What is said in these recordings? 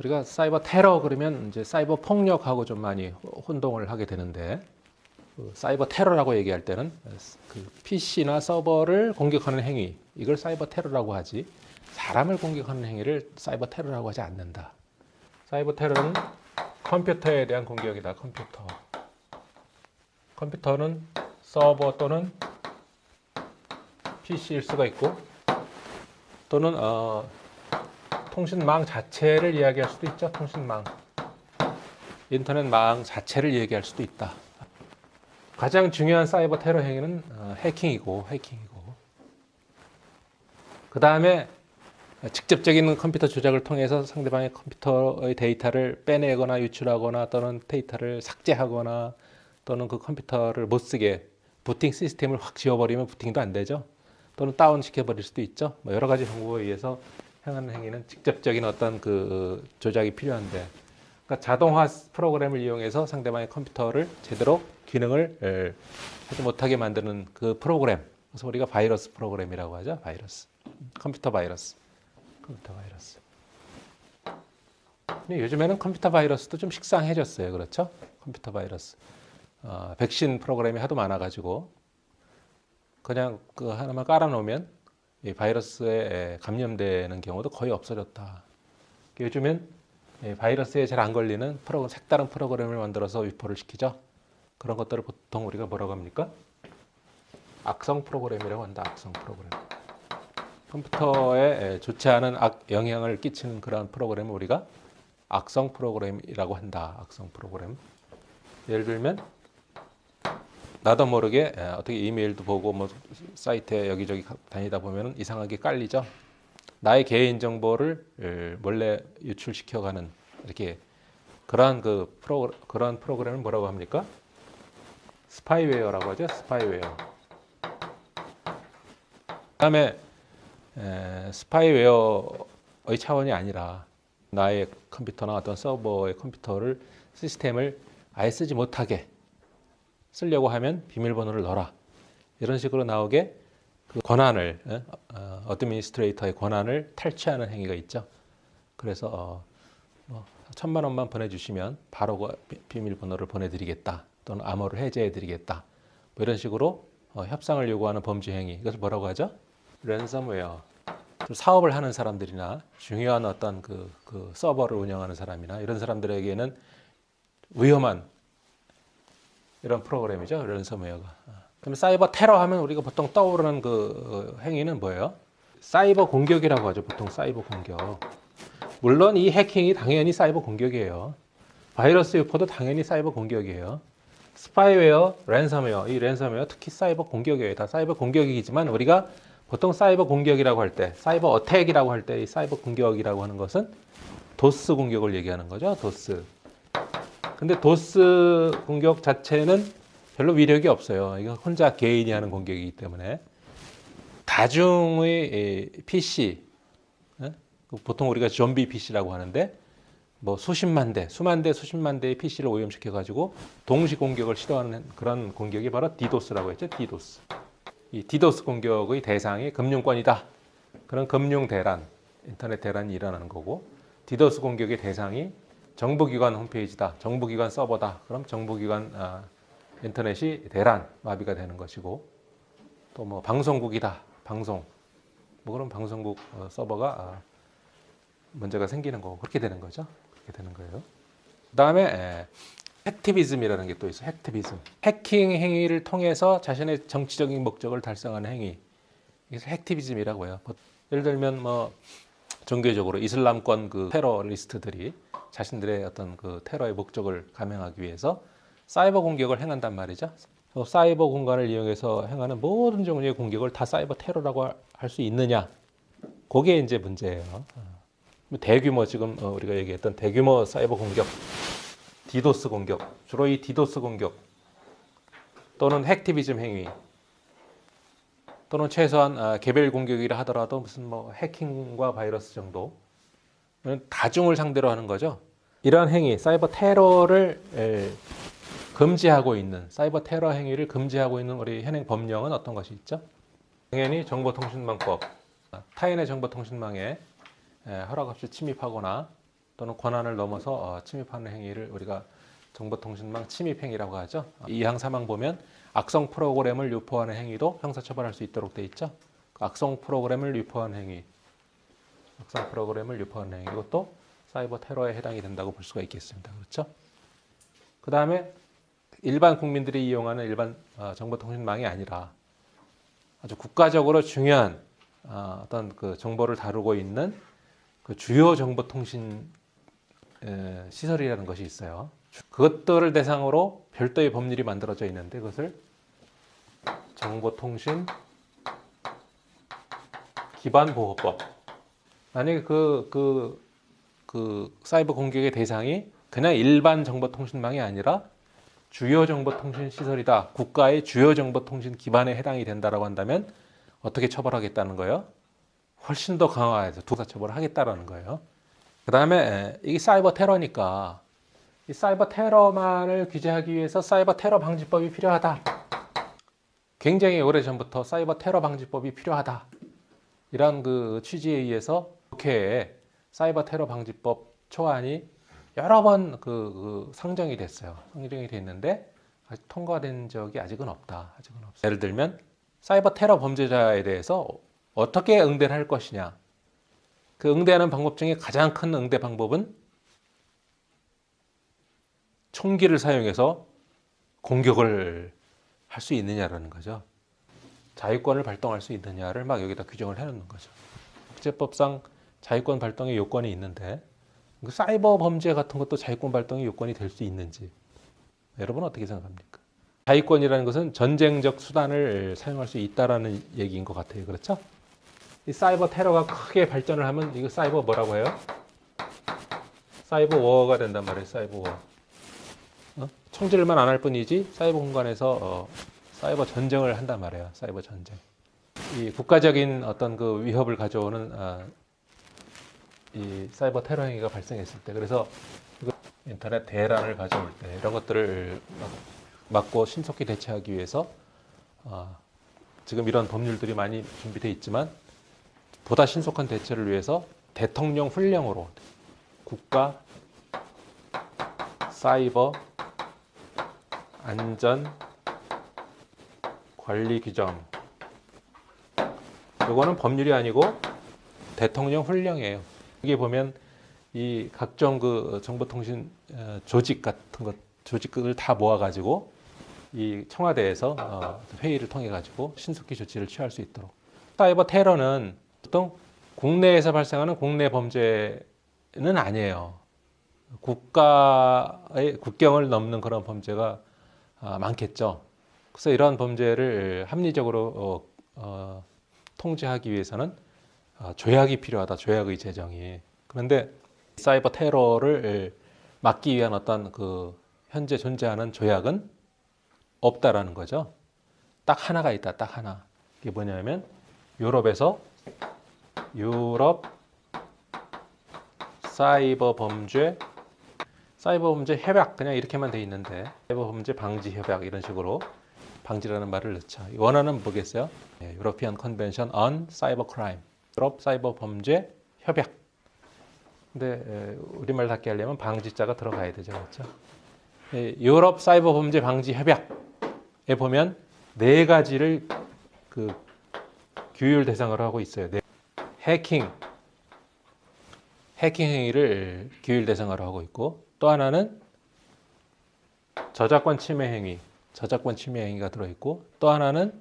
우리가 사이버 테러 그러면 이제 사이버 폭력하고 좀 많이 혼동을 하게 되는데, 그 사이버 테러라고 얘기할 때는 그 PC나 서버를 공격하는 행위, 이걸 사이버 테러라고 하지, 사람을 공격하는 행위를 사이버 테러라고 하지 않는다. 사이버 테러는 컴퓨터에 대한 공격이다. 컴퓨터는 서버 또는 PC일 수가 있고, 또는 통신망 자체를 이야기할 수도 있죠. 통신망, 인터넷망 자체를 얘기할 수도 있다. 가장 중요한 사이버 테러 행위는 해킹이고, 그 다음에 직접적인 컴퓨터 조작을 통해서 상대방의 컴퓨터의 데이터를 빼내거나 유출하거나, 또는 데이터를 삭제하거나, 또는 그 컴퓨터를 못 쓰게 부팅 시스템을 확 지워버리면 부팅도 안 되죠. 또는 다운 시켜버릴 수도 있죠. 뭐 여러 가지 방법에 의해서 행하는 행위는 직접적인 어떤 그 조작이 필요한데, 그러니까 자동화 프로그램을 이용해서 상대방의 컴퓨터를 제대로 기능을 하지 못하게 만드는 그 프로그램. 그래서 우리가 바이러스 프로그램이라고 하죠. 바이러스. 컴퓨터 바이러스. 근데 요즘에는 컴퓨터 바이러스도 좀 식상해졌어요. 그렇죠? 컴퓨터 바이러스. 백신 프로그램이 하도 많아가지고 그냥 그 하나만 깔아놓으면 이 바이러스에 감염되는 경우도 거의 없어졌다. 요즘엔 바이러스에 잘 안 걸리는 색다른 프로그램을 만들어서 유포를 시키죠. 그런 것들을 보통 우리가 뭐라고 합니까? 악성 프로그램이라고 한다. 악성 프로그램. 컴퓨터에 좋지 않은 영향을 끼치는 그런 프로그램을 우리가 악성 프로그램이라고 한다. 악성 프로그램. 예를 들면 나도 모르게 어떻게 이메일도 보고 뭐 사이트에 여기저기 다니다 보면 이상하게 깔리죠. 나의 개인 정보를 몰래 유출시켜가는 이렇게 그러한 그런 프로그램을 뭐라고 합니까? 스파이웨어라고 하죠. 스파이웨어. 그다음에 스파이웨어의 차원이 아니라 나의 컴퓨터나 어떤 서버의 컴퓨터를 시스템을 아예 쓰지 못하게 쓰려고 하면 비밀번호를 넣어라. 이런 식으로 나오게 그 권한을, 어드미니스트레이터의 권한을 탈취하는 행위가 있죠. 그래서 1,000만 원만 보내주시면 바로 그 비밀번호를 보내드리겠다. 또는 암호를 해제해드리겠다. 뭐 이런 식으로 협상을 요구하는 범죄 행위. 이것을 뭐라고 하죠? 랜섬웨어. 사업을 하는 사람들이나 중요한 어떤 그 서버를 운영하는 사람이나 이런 사람들에게는 위험한 이런 프로그램이죠. 랜섬웨어가. 그럼 사이버 테러 하면 우리가 보통 떠오르는 그 행위는 뭐예요? 사이버 공격이라고 하죠. 보통 사이버 공격. 물론 이 해킹이 당연히 사이버 공격이에요. 바이러스 유포도 당연히 사이버 공격이에요. 스파이웨어, 랜섬웨어, 이 랜섬웨어 특히 사이버 공격이에요. 다 사이버 공격이지만 우리가 보통 사이버 공격이라고 할 때, 사이버 어택이라고 할 때 이 사이버 공격이라고 하는 것은 도스 공격을 얘기하는 거죠. 도스. 근데 도스 공격 자체는 별로 위력이 없어요. 이거 혼자 개인이 하는 공격이기 때문에 다중의 PC, 보통 우리가 좀비 PC라고 하는데 뭐 수십만 대의 PC를 오염시켜 가지고 동시 공격을 시도하는 그런 공격이 바로 디도스라고 했죠. 디도스. 이 디도스 공격의 대상이 금융권이다. 그런 금융 대란, 인터넷 대란이 일어나는 거고, 디도스 공격의 대상이 정부기관 홈페이지다, 정부기관 서버다. 그럼 정부기관 인터넷이 대란, 마비가 되는 것이고, 또 뭐 방송국이다, 방송. 뭐 그럼 방송국 서버가 문제가 생기는 거고, 그렇게 되는 거죠. 그렇게 되는 거예요. 그 다음에 핵티비즘이라는 게 또 있어요. 핵티비즘. 해킹 행위를 통해서 자신의 정치적인 목적을 달성하는 행위. 이것을 핵티비즘이라고 해요. 예를 들면 뭐 종교적으로 이슬람권 그 테러리스트들이 자신들의 어떤 그 테러의 목적을 감행하기 위해서 사이버 공격을 행한단 말이죠. 사이버 공간을 이용해서 행하는 모든 종류의 공격을 다 사이버 테러라고 할 수 있느냐? 그게 이제 문제예요. 대규모 지금 우리가 얘기했던 대규모 사이버 공격, 디도스 공격, 주로 이 디도스 공격 또는 핵티비즘 행위 또는 최소한 개별 공격이라 하더라도 무슨 뭐 해킹과 바이러스 정도 다중을 상대로 하는 거죠. 이러한 행위, 사이버 테러를 금지하고 있는, 사이버 테러 행위를 금지하고 있는 우리 현행 법령은 어떤 것이 있죠? 당연히 정보통신망법, 타인의 정보통신망에 허락 없이 침입하거나 또는 권한을 넘어서 침입하는 행위를 우리가 정보통신망 침입행위라고 하죠. 2항 3항 보면 악성 프로그램을 유포하는 행위도 형사처벌할 수 있도록 돼 있죠. 악성 프로그램을 유포하는 행위, 악성 프로그램을 유포하는 행위, 이것도 사이버 테러에 해당이 된다고 볼 수가 있겠습니다. 그렇죠? 그 다음에 일반 국민들이 이용하는 일반 정보통신망이 아니라 아주 국가적으로 중요한 어떤 그 정보를 다루고 있는 그 주요 정보통신 시설이라는 것이 있어요. 그것들을 대상으로 별도의 법률이 만들어져 있는데 그것을 정보통신 기반보호법. 만약에 그 사이버 공격의 대상이 그냥 일반 정보통신망이 아니라 주요 정보통신 시설이다. 국가의 주요 정보통신 기반에 해당이 된다라고 한다면 어떻게 처벌하겠다는 거예요? 훨씬 더 강화해서 도사 처벌을 하겠다라는 거예요. 그 다음에 이게 사이버 테러니까 이 사이버 테러만을 규제하기 위해서 사이버 테러 방지법이 필요하다. 굉장히 오래전부터 사이버 테러 방지법이 필요하다. 이런 그 취지에 의해서 국회에 사이버 테러 방지법 초안이 여러 번 상정이 됐어요. 상정이 됐는데 아직 통과된 적이 아직은 없다. 예를 들면 사이버 테러 범죄자에 대해서 어떻게 응대를 할 것이냐. 그 응대하는 방법 중에 가장 큰 응대 방법은 총기를 사용해서 공격을 할 수 있느냐라는 거죠. 자유권을 발동할 수 있느냐를 막 여기다 규정을 해놓는 거죠. 국제법상 자유권 발동의 요건이 있는데 사이버 범죄 같은 것도 자유권 발동의 요건이 될 수 있는지 여러분은 어떻게 생각합니까? 자유권이라는 것은 전쟁적 수단을 사용할 수 있다라는 얘기인 것 같아요. 그렇죠? 이 사이버 테러가 크게 발전을 하면 이거 사이버 뭐라고 해요? 사이버 워가 된단 말이에요. 사이버 워. 총질만 안 할 뿐이지 사이버 공간에서 사이버 전쟁을 한단 말이에요. 사이버 전쟁. 이 국가적인 어떤 그 위협을 가져오는 이 사이버 테러 행위가 발생했을 때, 그래서 인터넷 대란을 가져올 때 이런 것들을 막고 신속히 대처하기 위해서 지금 이런 법률들이 많이 준비되어 있지만 보다 신속한 대처를 위해서 대통령 훈령으로 국가 사이버 안전 관리 규정, 이거는 법률이 아니고 대통령 훈령이에요. 여기 보면 이 각종 그 정보통신 조직 같은 것, 조직을 다 모아가지고 이 청와대에서 회의를 통해 가지고 신속히 조치를 취할 수 있도록. 사이버 테러는 보통 국내에서 발생하는 국내 범죄는 아니에요. 국가의 국경을 넘는 그런 범죄가 많겠죠. 그래서 이러한 범죄를 합리적으로 통제하기 위해서는 조약이 필요하다. 조약의 제정이. 그런데 사이버 테러를 막기 위한 어떤 그 현재 존재하는 조약은 없다라는 거죠. 딱 하나가 있다. 딱 하나. 이게 뭐냐면 유럽에서 유럽 사이버 범죄 협약, 그냥 이렇게만 돼 있는데 사이버 범죄 방지 협약 이런 식으로 방지라는 말을 넣죠. 원어는 뭐겠어요? European Convention on Cyber Crime. 유럽 사이버 범죄 협약. 근데 우리말 닿게 하려면 방지자가 들어가야 되죠. 그렇죠? 유럽 사이버 범죄 방지 협약에 보면 네 가지를 그 규율 대상으로 하고 있어요. 해킹 행위를 규율 대상으로 하고 있고, 또 하나는 저작권 침해 행위가 들어있고, 또 하나는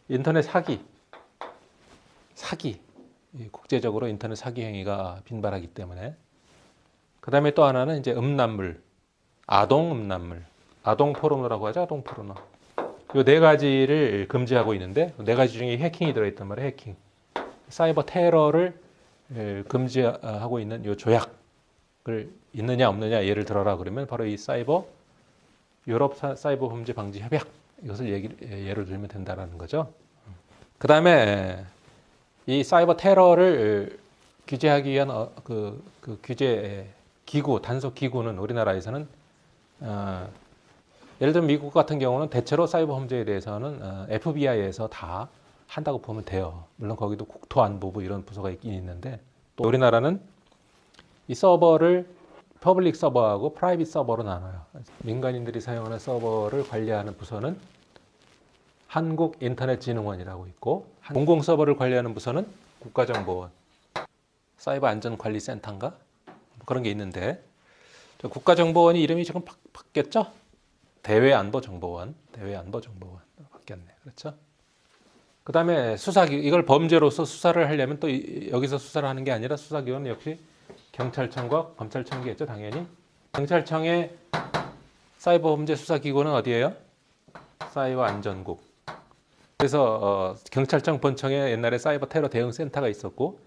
인터넷 사기. 국제적으로 인터넷 사기 행위가 빈발하기 때문에. 그 다음에 또 하나는 이제 아동 포르노라고 하죠. 아동 포르노. 이 네 가지를 금지하고 있는데, 네 가지 중에 해킹이 들어있단 말이에요. 해킹. 사이버 테러를 금지하고 있는 이 조약을 있느냐 없느냐 예를 들어라 그러면 바로 이 유럽 사이버 범죄 방지 협약, 이것을 예를 들면 된다라는 거죠. 그 다음에 이 사이버 테러를 규제하기 위한 그 규제 기구, 단속 기구는 우리나라에서는 예를 들면 미국 같은 경우는 대체로 사이버 범죄에 대해서는 FBI에서 다 한다고 보면 돼요. 물론 거기도 국토안보부 이런 부서가 있긴 있는데, 또 우리나라는 이 서버를 퍼블릭 서버하고 프라이빗 서버로 나눠요. 민간인들이 사용하는 서버를 관리하는 부서는 한국인터넷진흥원이라고 있고, 공공 서버를 관리하는 부서는 국가정보원, 사이버 안전관리센터인가 뭐 그런 게 있는데, 국가정보원이 이름이 조금 바뀌었죠? 대외안보정보원 바뀌었네. 그렇죠? 그 다음에 이걸 범죄로서 수사를 하려면 또 여기서 수사를 하는 게 아니라 수사기관은 역시 경찰청과 검찰청이겠죠, 당연히. 경찰청의 사이버 범죄 수사기관은 어디예요? 사이버 안전국. 그래서 경찰청 본청에 옛날에 사이버 테러 대응 센터가 있었고,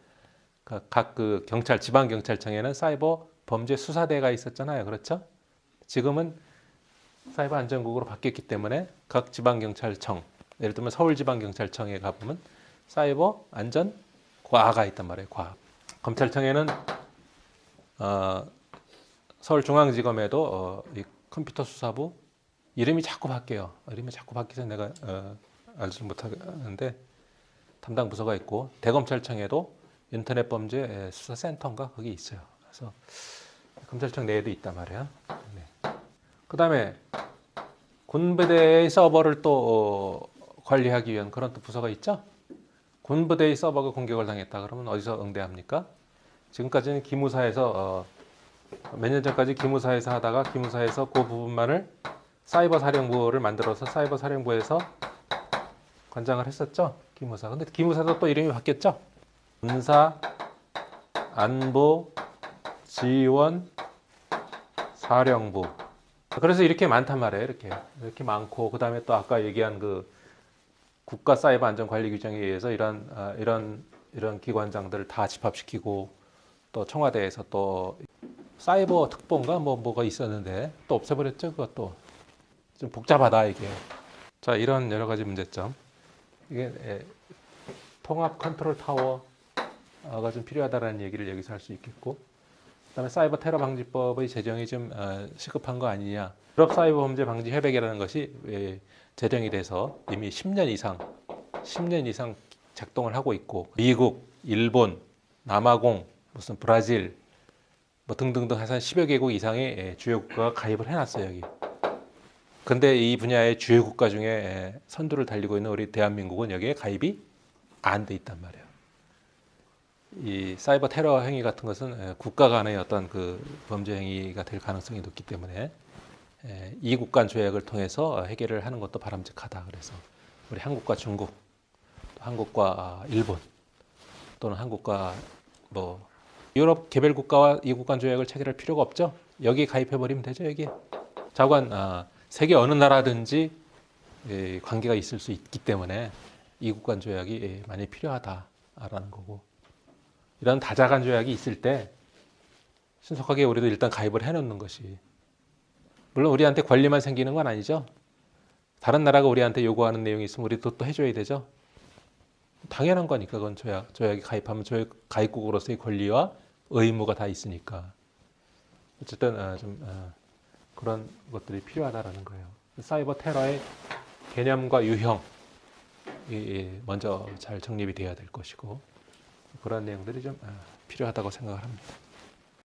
각 그 지방 경찰청에는 사이버 범죄 수사대가 있었잖아요, 그렇죠? 지금은 사이버 안전국으로 바뀌었기 때문에 각 지방 경찰청, 예를 들면 서울지방경찰청에 가보면 사이버 안전 과가 있단 말이에요. 과. 검찰청에는 서울중앙지검에도 이 컴퓨터 수사부 이름이 자꾸 바뀌어요. 이름이 자꾸 바뀌어서 내가 알지 못하는데 담당 부서가 있고, 대검찰청에도 인터넷 범죄 수사센터인가 거기 있어요. 그래서 검찰청 내에도 있단 말이에요. 네. 그다음에 군부대의 서버를 또 관리하기 위한 그런 또 부서가 있죠. 군부대의 서버가 공격을 당했다 그러면 어디서 응대합니까? 지금까지는 기무사에서 몇 년 전까지 기무사에서 하다가 기무사에서 그 부분만을 사이버 사령부를 만들어서 사이버 사령부에서 관장을 했었죠. 기무사. 근데 기무사도 또 이름이 바뀌었죠. 군사 안보 지원 사령부. 그래서 이렇게 많단 말이에요. 이렇게 많고, 그 다음에 또 아까 얘기한 그 국가 사이버 안전 관리 규정에 의해서 이런 기관장들을 다 집합시키고, 또 청와대에서 또 사이버 특보인가 뭐가 있었는데 또 없애버렸죠. 그것도 좀 복잡하다 이게. 자, 이런 여러 가지 문제점. 이게 통합 컨트롤 타워가 좀 필요하다라는 얘기를 여기서 할 수 있겠고, 그다음에 사이버 테러 방지법의 제정이 좀 시급한 거 아니냐. 유럽 사이버 범죄 방지 협약이라는 것이 제정이 돼서 이미 10년 이상 작동을 하고 있고, 미국, 일본, 남아공, 무슨 브라질 뭐 등등등 해서 10여 개국 이상의 주요 국가가 가입을 해놨어요, 여기. 근데 이 분야의 주요 국가 중에 선두를 달리고 있는 우리 대한민국은 여기에 가입이 안 돼 있단 말이에요. 이 사이버 테러 행위 같은 것은 국가 간의 어떤 그 범죄 행위가 될 가능성이 높기 때문에 이국 간 조약을 통해서 해결을 하는 것도 바람직하다. 그래서 우리 한국과 중국, 한국과 일본, 또는 한국과 뭐 유럽 개별 국가와 이국 간 조약을 체결할 필요가 없죠. 여기 가입해 버리면 되죠. 여기 자관 세계 어느 나라든지 관계가 있을 수 있기 때문에 이국 간 조약이 많이 필요하다라는 거고, 이런 다자간 조약이 있을 때 신속하게 우리도 일단 가입을 해놓는 것이, 물론 우리한테 권리만 생기는 건 아니죠. 다른 나라가 우리한테 요구하는 내용이 있으면 우리도 또 해줘야 되죠. 당연한 거니까. 그건 조약이 가입하면 가입국으로서의 권리와 의무가 다 있으니까. 어쨌든 그런 것들이 필요하다라는 거예요. 사이버 테러의 개념과 유형이 먼저 잘 정립이 돼야 될 것이고, 그런 내용들이 좀 필요하다고 생각을 합니다.